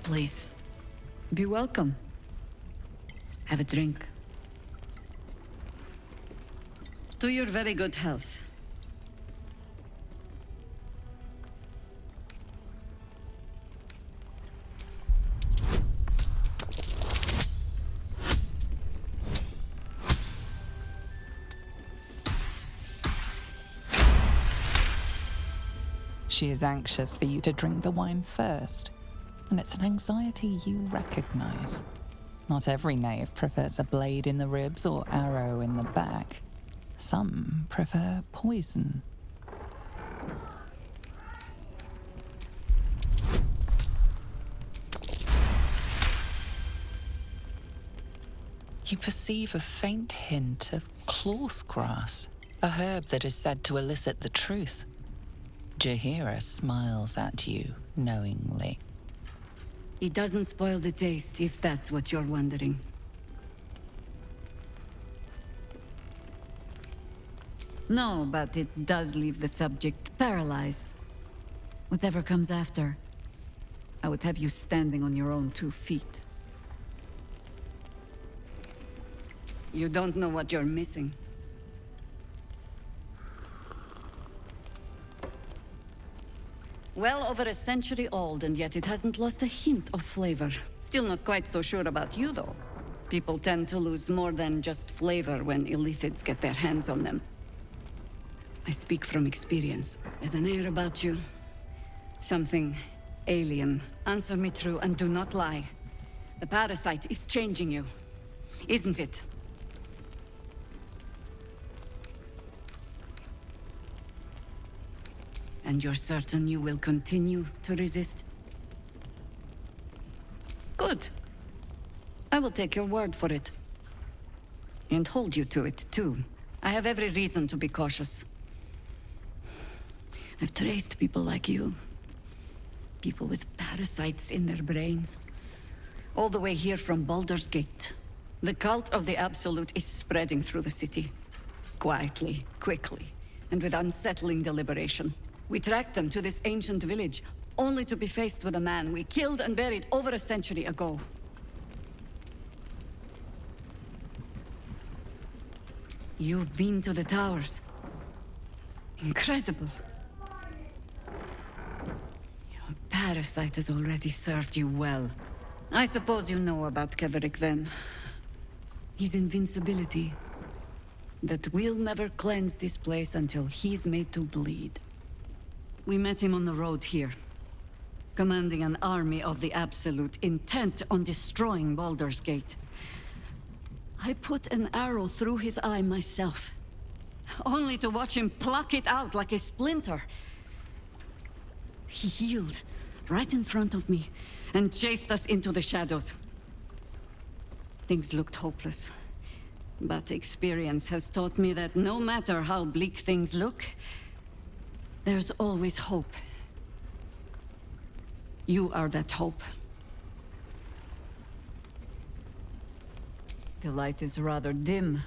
Please, be welcome. Have a drink. To your very good health. She is anxious for you to drink the wine first, and it's an anxiety you recognize. Not every knave prefers a blade in the ribs or arrow in the back. Some prefer poison. You perceive a faint hint of cloth grass, a herb that is said to elicit the truth. Jaheria smiles at you knowingly. It doesn't spoil the taste, if that's what you're wondering. No, but it does leave the subject paralyzed. Whatever comes after, I would have you standing on your own 2 feet. You don't know what you're missing. Well over a century old, and yet it hasn't lost a hint of flavor. Still not quite so sure about you, though. People tend to lose more than just flavor when illithids get their hands on them. I speak from experience. There's an air about you. Something alien. Answer me true and do not lie. The parasite is changing you, isn't it? And you're certain you will continue to resist? Good. I will take your word for it. And hold you to it, too. I have every reason to be cautious. I've traced people like you. People with parasites in their brains. All the way here from Baldur's Gate. The cult of the Absolute is spreading through the city. Quietly, quickly, and with unsettling deliberation. We tracked them to this ancient village, only to be faced with a man we killed and buried over a century ago. You've been to the towers. Incredible. Your parasite has already served you well. I suppose you know about Keverick then. His invincibility. That we'll never cleanse this place until he's made to bleed. We met him on the road here, commanding an army of the Absolute, intent on destroying Baldur's Gate. I put an arrow through his eye myself, only to watch him pluck it out like a splinter. He healed right in front of me and chased us into the shadows. Things looked hopeless, but experience has taught me that no matter how bleak things look, there's always hope. You are that hope. The light is rather dim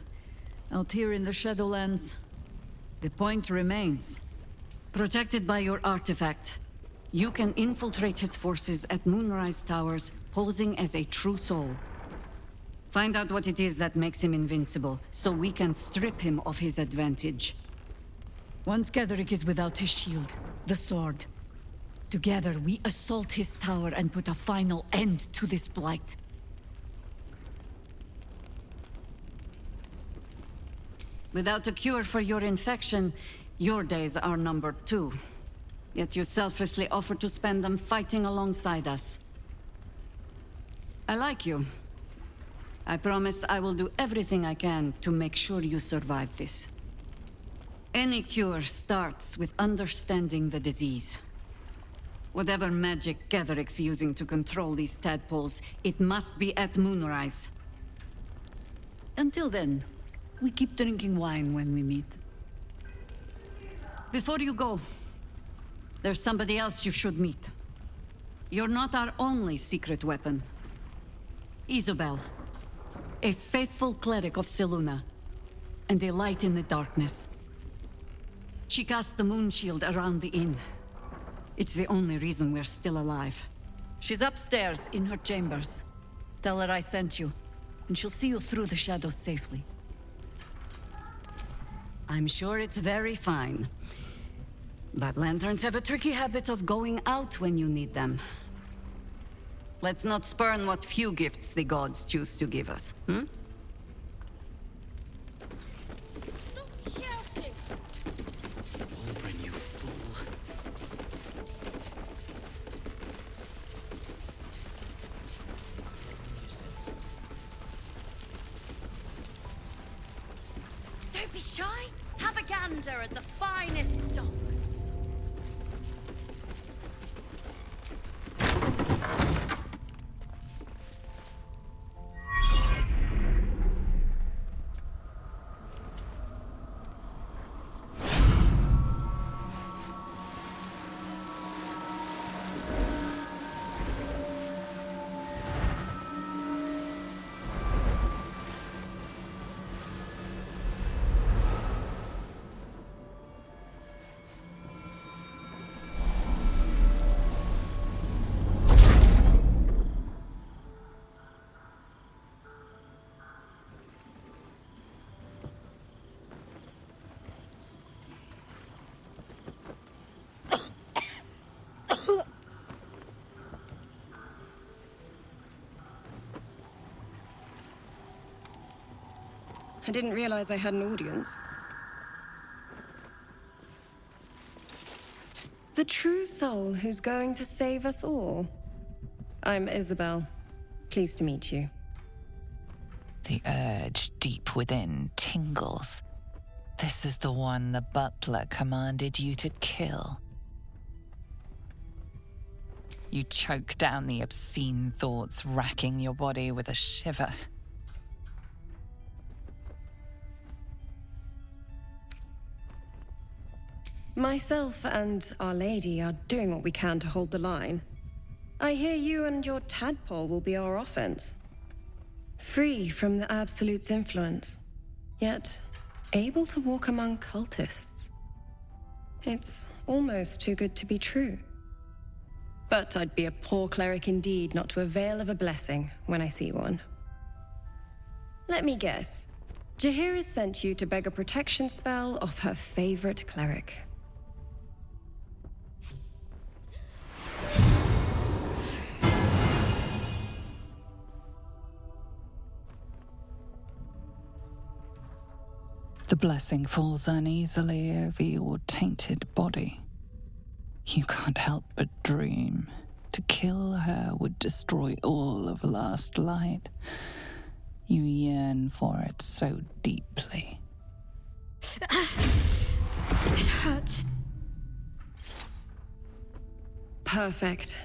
out here in the Shadowlands. The point remains. Protected by your artifact, you can infiltrate his forces at Moonrise Towers, posing as a true soul. Find out what it is that makes him invincible, so we can strip him of his advantage. Once Ketherick is without his shield, the sword. Together, we assault his tower and put a final end to this blight. Without a cure for your infection, your days are numbered too. Yet you selflessly offer to spend them fighting alongside us. I like you. I promise I will do everything I can to make sure you survive this. Any cure starts with understanding the disease. Whatever magic Ketherick's using to control these tadpoles, it must be at Moonrise. Until then, we keep drinking wine when we meet. Before you go, there's somebody else you should meet. You're not our only secret weapon. Isobel, a faithful cleric of Selûne, and a light in the darkness. She cast the moon shield around the inn. It's the only reason we're still alive. She's upstairs in her chambers. Tell her I sent you, and she'll see you through the shadows safely. I'm sure it's very fine. But lanterns have a tricky habit of going out when you need them. Let's not spurn what few gifts the gods choose to give us, hmm? Stop shouting! Waldron, you fool. Don't be shy. Have a gander at the finest stock. I didn't realize I had an audience. The true soul who's going to save us all. I'm Isobel. Pleased to meet you. The urge deep within tingles. This is the one the butler commanded you to kill. You choke down the obscene thoughts racking your body with a shiver. Myself and Our Lady are doing what we can to hold the line. I hear you and your tadpole will be our offense. Free from the Absolute's influence, yet able to walk among cultists. It's almost too good to be true. But I'd be a poor cleric indeed not to avail of a blessing when I see one. Let me guess. Jaheria sent you to beg a protection spell off her favorite cleric. The blessing falls uneasily over your tainted body. You can't help but dream. To kill her would destroy all of Last Light. You yearn for it so deeply. It hurts. Perfect.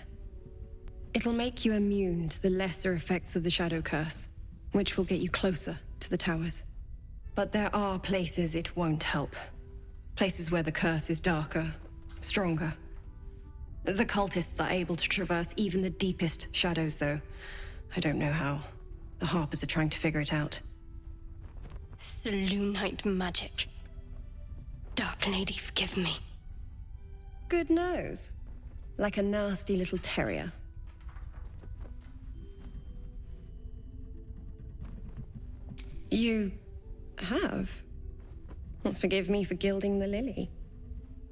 It'll make you immune to the lesser effects of the Shadow Curse, which will get you closer to the towers. But there are places it won't help. Places where the curse is darker, stronger. The cultists are able to traverse even the deepest shadows, though. I don't know how. The Harpers are trying to figure it out. Selûnite magic. Dark Lady, forgive me. Good nose. Like a nasty little terrier. You have? Well, forgive me for gilding the lily.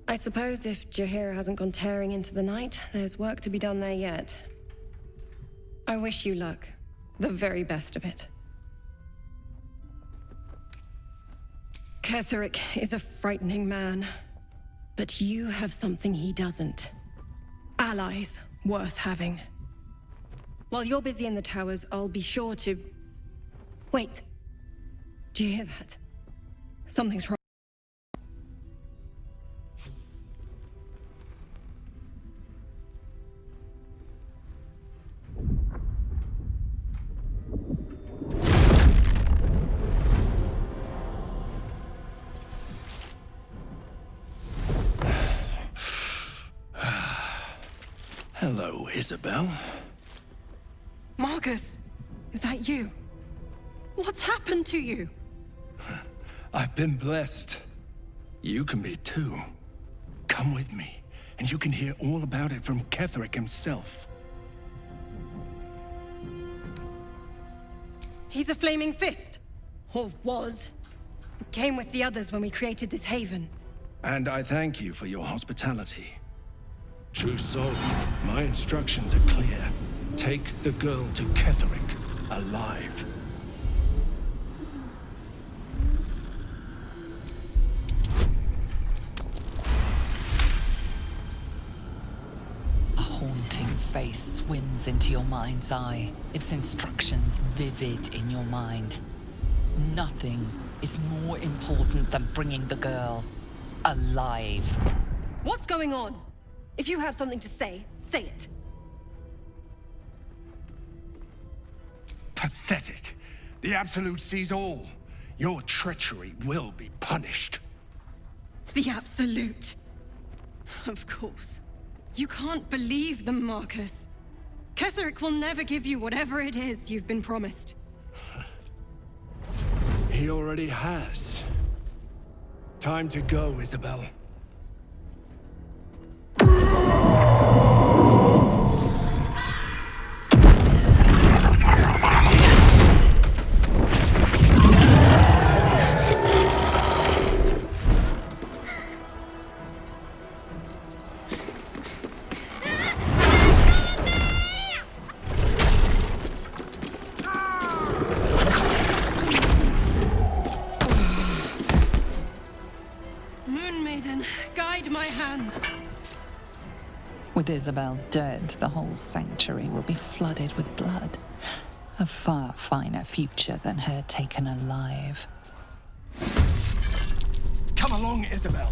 I suppose if Jaheria hasn't gone tearing into the night, there's work to be done there yet. I wish you luck. The very best of it. Ketheric is a frightening man, but you have something he doesn't. Allies worth having. While you're busy in the towers, I'll be sure to... Wait. Do you hear that? Something's wrong. Hello, Isobel. Marcus, is that you? What's happened to you? I've been blessed. You can be too. Come with me, and you can hear all about it from Ketheric himself. He's a flaming fist. Or was. Came with the others when we created this haven. And I thank you for your hospitality. True soul, my instructions are clear. Take the girl to Ketherick, alive. A haunting face swims into your mind's eye, its instructions vivid in your mind. Nothing is more important than bringing the girl alive. What's going on? If you have something to say, say it. Pathetic. The Absolute sees all. Your treachery will be punished. The Absolute. Of course. You can't believe them, Marcus. Ketherick will never give you whatever it is you've been promised. He already has. Time to go, Isobel. Guide my hand. With Isobel dead, the whole sanctuary will be flooded with blood. A far finer future than her taken alive. Come along, Isobel.